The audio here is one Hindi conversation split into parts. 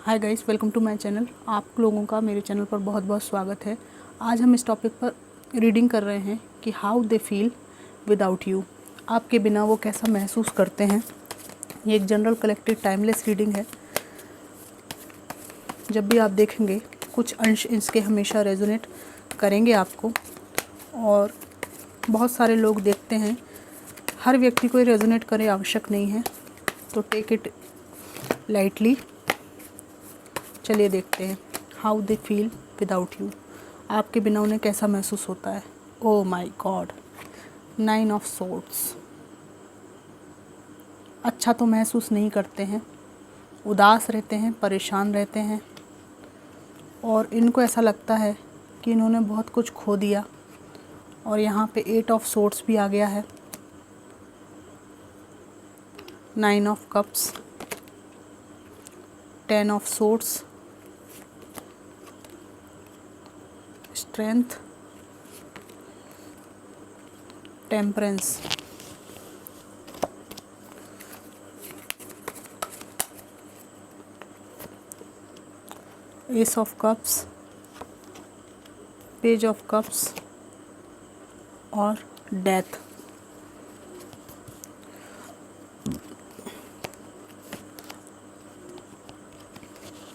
Hi guys, welcome to my channel. आप लोगों का मेरे चैनल पर बहुत बहुत स्वागत है। आज हम इस टॉपिक पर रीडिंग कर रहे हैं कि how they feel without you. आपके बिना वो कैसा महसूस करते हैं। ये एक जनरल कलेक्टिव टाइमलेस रीडिंग है। जब भी आप देखेंगे कुछ अंश इसके हमेशा रेजोनेट करेंगे आपको, और बहुत सारे लोग देखते हैं। हर व्यक्ति को रेजोनेट करे आवश्यक नहीं है, तो टेक इट लाइटली। चलिए देखते हैं how they feel without you. आपके बिना उन्हें कैसा महसूस होता है। ओ माई गॉड, 9 ऑफ सोर्ड्स। अच्छा तो महसूस नहीं करते हैं, उदास रहते हैं, परेशान रहते हैं, और इनको ऐसा लगता है कि इन्होंने बहुत कुछ खो दिया। और यहाँ पे 8 ऑफ सोर्ड्स भी आ गया है, 9 of cups, 10 of swords, strength, temperance, S of cups, page of cups और डेथ।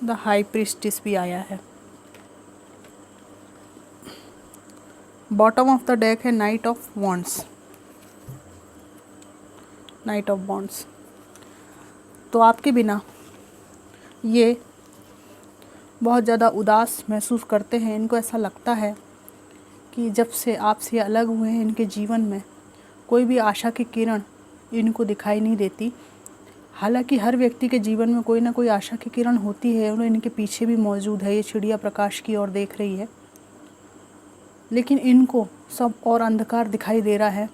द हाई प्रीस्टिस भी आया है। बॉटम ऑफ द डेक है night of wands, night of wands. तो आपके बिना ये बहुत ज़्यादा उदास महसूस करते हैं। इनको ऐसा लगता है कि जब से आपसे अलग हुए हैं, इनके जीवन में कोई भी आशा की किरण इनको दिखाई नहीं देती। हालांकि हर व्यक्ति के जीवन में कोई ना कोई आशा की किरण होती है, और इनके पीछे भी मौजूद है। ये चिड़िया प्रकाश की ओर देख रही है, लेकिन इनको सब और अंधकार दिखाई दे रहा है।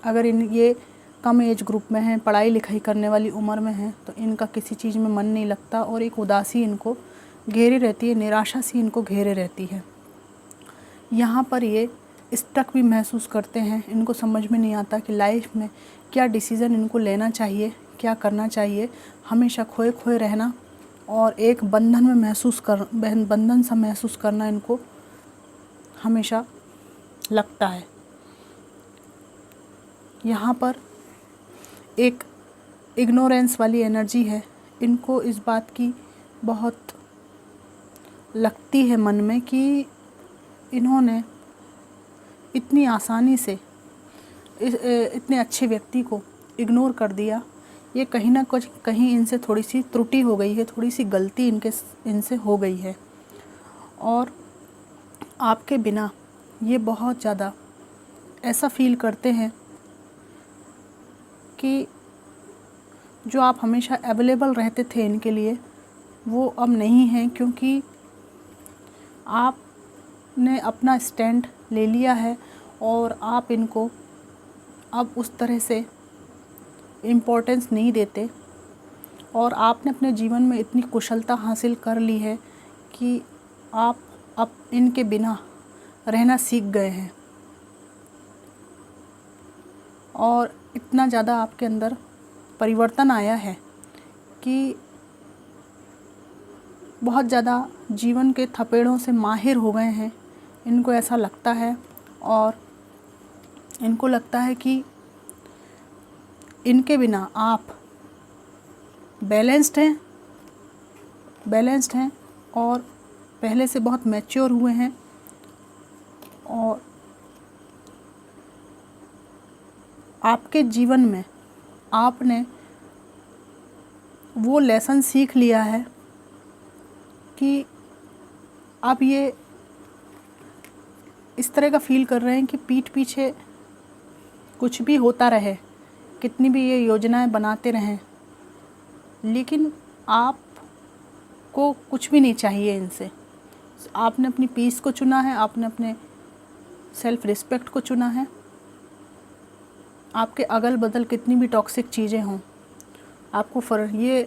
अगर ये कम एज ग्रुप में हैं, पढ़ाई लिखाई करने वाली उम्र में हैं, तो इनका किसी चीज़ में मन नहीं लगता, और एक उदासी इनको घेरे रहती है, निराशा सी इनको घेरे रहती है। यहाँ पर ये स्टक भी महसूस करते हैं। इनको समझ में नहीं आता कि लाइफ में क्या डिसीज़न इनको लेना चाहिए, क्या करना चाहिए। हमेशा खोए खोए रहना और एक बंधन में बंधन सा महसूस करना इनको हमेशा लगता है। यहाँ पर एक इग्नोरेंस वाली एनर्जी है। इनको इस बात की बहुत लगती है मन में कि इन्होंने इतनी आसानी से इतने अच्छे व्यक्ति को इग्नोर कर दिया। ये कहीं ना कहीं इनसे थोड़ी सी त्रुटि हो गई है, थोड़ी सी गलती इनसे हो गई है। और आपके बिना ये बहुत ज़्यादा ऐसा फील करते हैं कि जो आप हमेशा अवेलेबल रहते थे इनके लिए, वो अब नहीं हैं, क्योंकि आपने अपना स्टैंड ले लिया है और आप इनको अब उस तरह से इम्पोर्टेंस नहीं देते। और आपने अपने जीवन में इतनी कुशलता हासिल कर ली है कि आप अब इनके बिना रहना सीख गए हैं, और इतना ज़्यादा आपके अंदर परिवर्तन आया है कि बहुत ज़्यादा जीवन के थपेड़ों से माहिर हो गए हैं। इनको ऐसा लगता है, और इनको लगता है कि इनके बिना आप बैलेंस्ड हैं और पहले से बहुत मैच्योर हुए हैं, और आपके जीवन में आपने वो लेसन सीख लिया है कि आप ये इस तरह का फील कर रहे हैं कि पीठ पीछे कुछ भी होता रहे, कितनी भी ये योजनाएं बनाते रहें, लेकिन आपको कुछ भी नहीं चाहिए इनसे। आपने अपनी पीस को चुना है, आपने अपने सेल्फ रिस्पेक्ट को चुना है। आपके अगल बगल कितनी भी टॉक्सिक चीज़ें हों, आपको ये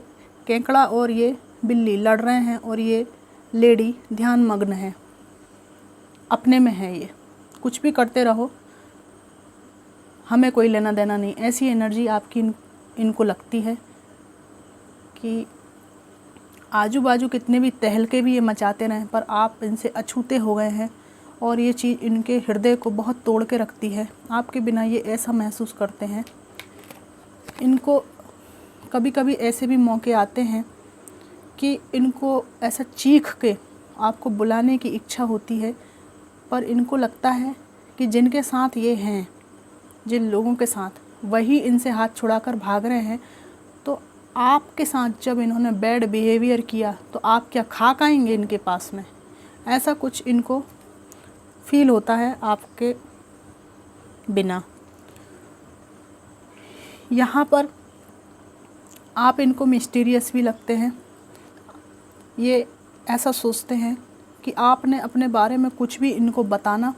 केकड़ा और ये बिल्ली लड़ रहे हैं, और ये लेडी ध्यान मग्न है, अपने में है। ये कुछ भी करते रहो, हमें कोई लेना देना नहीं। ऐसी एनर्जी आपकी इनको लगती है कि आजू बाजू कितने भी तहलके भी ये मचाते रहें, पर आप इनसे अछूते हो गए हैं और ये चीज़ इनके हृदय को बहुत तोड़ के रखती है। आपके बिना ये ऐसा महसूस करते हैं। इनको कभी कभी ऐसे भी मौके आते हैं कि इनको ऐसा चीख के आपको बुलाने की इच्छा होती है, पर इनको लगता है कि जिनके साथ ये हैं, जिन लोगों के साथ, वही इनसे हाथ छुड़ाकर भाग रहे हैं। तो आपके साथ जब इन्होंने बैड बिहेवियर किया तो आप क्या खाक आएंगे इनके पास में? ऐसा कुछ इनको फील होता है आपके बिना। यहाँ पर आप इनको मिस्टीरियस भी लगते हैं। ये ऐसा सोचते हैं कि आपने अपने बारे में कुछ भी इनको बताना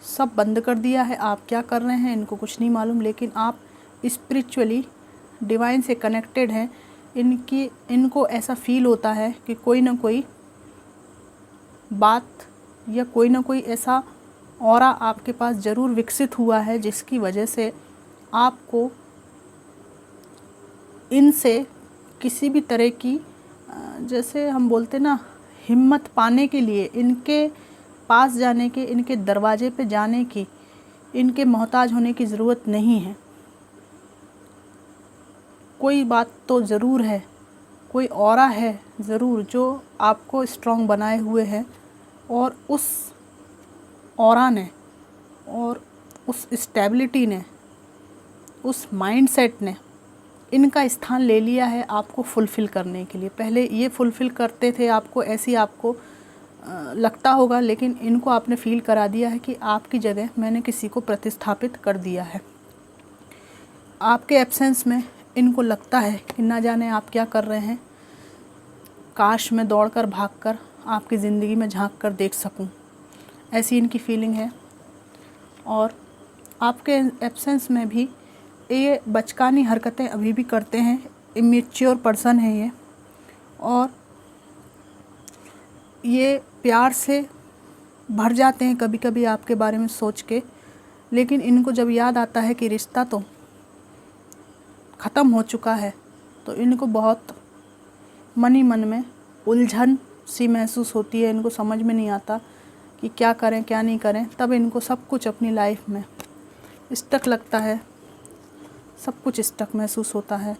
सब बंद कर दिया है। आप क्या कर रहे हैं इनको कुछ नहीं मालूम, लेकिन आप स्पिरिचुअली डिवाइन से कनेक्टेड हैं। इनको ऐसा फील होता है कि कोई ना कोई बात या कोई ना कोई ऐसा ऑरा आपके पास ज़रूर विकसित हुआ है, जिसकी वजह से आपको इनसे किसी भी तरह की जैसे हम बोलते ना, हिम्मत पाने के लिए इनके पास जाने के, इनके दरवाजे पे जाने की, इनके मोहताज होने की ज़रूरत नहीं है। कोई बात तो ज़रूर है, कोई ऑरा है ज़रूर जो आपको स्ट्रॉन्ग बनाए हुए है, और उस ऑरा ने और उस स्टेबिलिटी ने, उस माइंडसेट ने इनका स्थान ले लिया है आपको फुलफ़िल करने के लिए। पहले ये फुलफ़िल करते थे आपको, ऐसी आपको लगता होगा, लेकिन इनको आपने फ़ील करा दिया है कि आपकी जगह मैंने किसी को प्रतिस्थापित कर दिया है। आपके एब्सेंस में इनको लगता है कि ना जाने आप क्या कर रहे हैं, काश मैं दौड़कर भागकर आपकी ज़िंदगी में झांक कर देख सकूं, ऐसी इनकी फीलिंग है। और आपके एब्सेंस में भी ये बचकानी हरकतें अभी भी करते हैं। इमेच्योर पर्सन है ये, और ये प्यार से भर जाते हैं कभी कभी आपके बारे में सोच के, लेकिन इनको जब याद आता है कि रिश्ता तो ख़त्म हो चुका है, तो इनको बहुत मन ही मन में उलझन सी महसूस होती है। इनको समझ में नहीं आता कि क्या करें क्या नहीं करें। तब इनको सब कुछ अपनी लाइफ में स्टक लगता है, सब कुछ स्टक महसूस होता है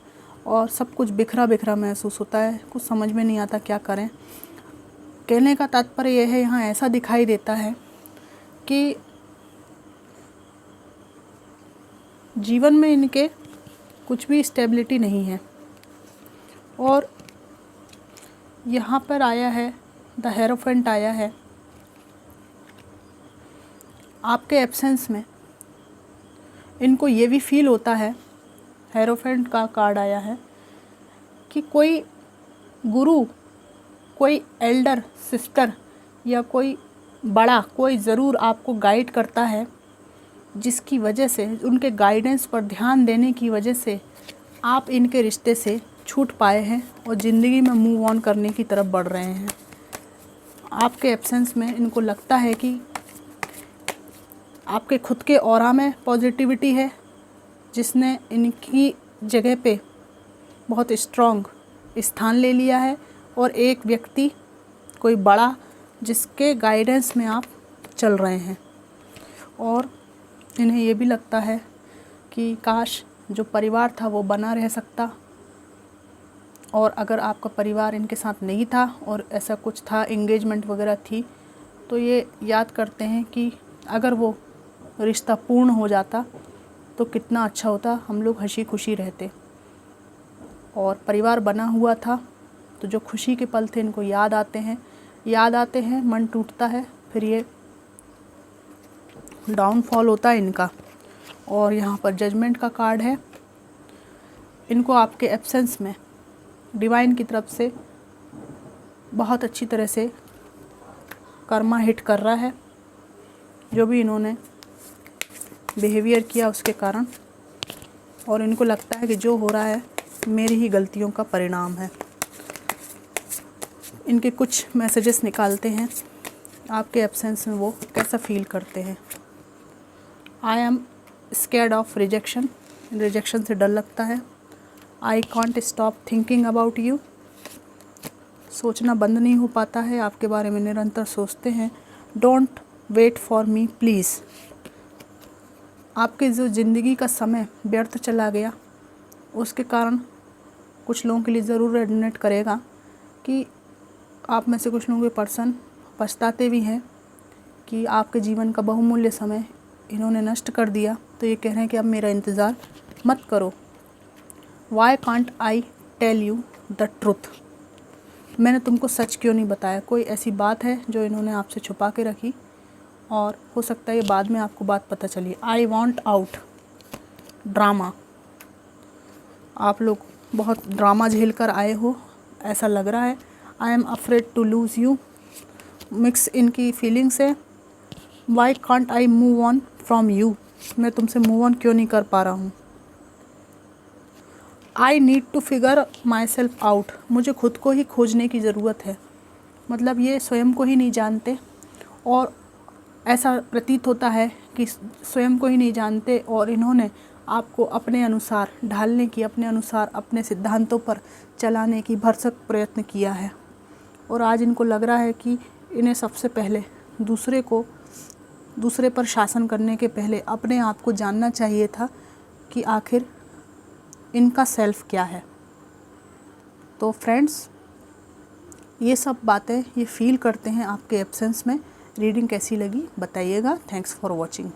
और सब कुछ बिखरा बिखरा महसूस होता है। कुछ समझ में नहीं आता क्या करें। कहने का तात्पर्य यह है, यहाँ ऐसा दिखाई देता है कि जीवन में इनके कुछ भी स्टेबिलिटी नहीं है। और यहाँ पर आया है द हेरोफेंट आया है। आपके एब्सेंस में इनको ये भी फील होता है, हेरोफेंट का कार्ड आया है, कि कोई गुरु, कोई एल्डर सिस्टर या कोई बड़ा कोई ज़रूर आपको गाइड करता है, जिसकी वजह से, उनके गाइडेंस पर ध्यान देने की वजह से आप इनके रिश्ते से छूट पाए हैं और ज़िंदगी में मूव ऑन करने की तरफ बढ़ रहे हैं। आपके एब्सेंस में इनको लगता है कि आपके खुद के ऑरा में पॉजिटिविटी है, जिसने इनकी जगह पे बहुत स्ट्रॉन्ग स्थान ले लिया है, और एक व्यक्ति कोई बड़ा जिसके गाइडेंस में आप चल रहे हैं। और इन्हें ये भी लगता है कि काश जो परिवार था वो बना रह सकता, और अगर आपका परिवार इनके साथ नहीं था और ऐसा कुछ था, एंगेजमेंट वगैरह थी, तो ये याद करते हैं कि अगर वो रिश्ता पूर्ण हो जाता तो कितना अच्छा होता, हम लोग हंसी खुशी रहते। और परिवार बना हुआ था तो जो खुशी के पल थे इनको याद आते हैं, मन टूटता है, फिर ये डाउनफॉल होता है इनका। और यहाँ पर जजमेंट का कार्ड है। इनको आपके एब्सेंस में डिवाइन की तरफ से बहुत अच्छी तरह से कर्मा हिट कर रहा है, जो भी इन्होंने बिहेवियर किया उसके कारण। और इनको लगता है कि जो हो रहा है मेरी ही गलतियों का परिणाम है। इनके कुछ मैसेजेस निकालते हैं, आपके एब्सेंस में वो कैसा फील करते हैं। I am scared of rejection, rejection से डर लगता है। I can't stop thinking about you, सोचना बंद नहीं हो पाता है, आपके बारे में निरंतर सोचते हैं। Don't wait for me please. आपके जो ज़िंदगी का समय व्यर्थ चला गया, उसके कारण कुछ लोगों के लिए ज़रूर रेजोनेट करेगा कि आप में से कुछ लोगों के पर्सन पछताते भी हैं कि आपके जीवन का बहुमूल्य समय इन्होंने नष्ट कर दिया। तो ये कह रहे हैं कि अब मेरा इंतज़ार मत करो। Why can't I tell you the truth. मैंने तुमको सच क्यों नहीं बताया। कोई ऐसी बात है जो इन्होंने आपसे छुपा के रखी और हो सकता है ये बाद में आपको बात पता चली। I want out drama. आप लोग बहुत ड्रामा झेल कर आए हो, ऐसा लग रहा है। I am afraid to lose you, mix इनकी फीलिंग्स है। Why can't I move on from you. मैं तुमसे मूव ऑन क्यों नहीं कर पा रहा हूँ। I need to figure myself out. मुझे खुद को ही खोजने की ज़रूरत है। मतलब ये स्वयं को ही नहीं जानते और ऐसा प्रतीत होता है कि स्वयं को ही नहीं जानते और इन्होंने आपको अपने अनुसार ढालने की, अपने अनुसार अपने सिद्धांतों पर चलाने की भरसक प्रयत्न किया है। और आज इनको लग रहा है कि इन्हें सबसे पहले दूसरे पर शासन करने के पहले अपने आप को जानना चाहिए था कि आखिर इनका सेल्फ क्या है। तो फ्रेंड्स, ये सब बातें ये फील करते हैं आपके एब्सेंस में। रीडिंग कैसी लगी बताइएगा। Thanks for watching.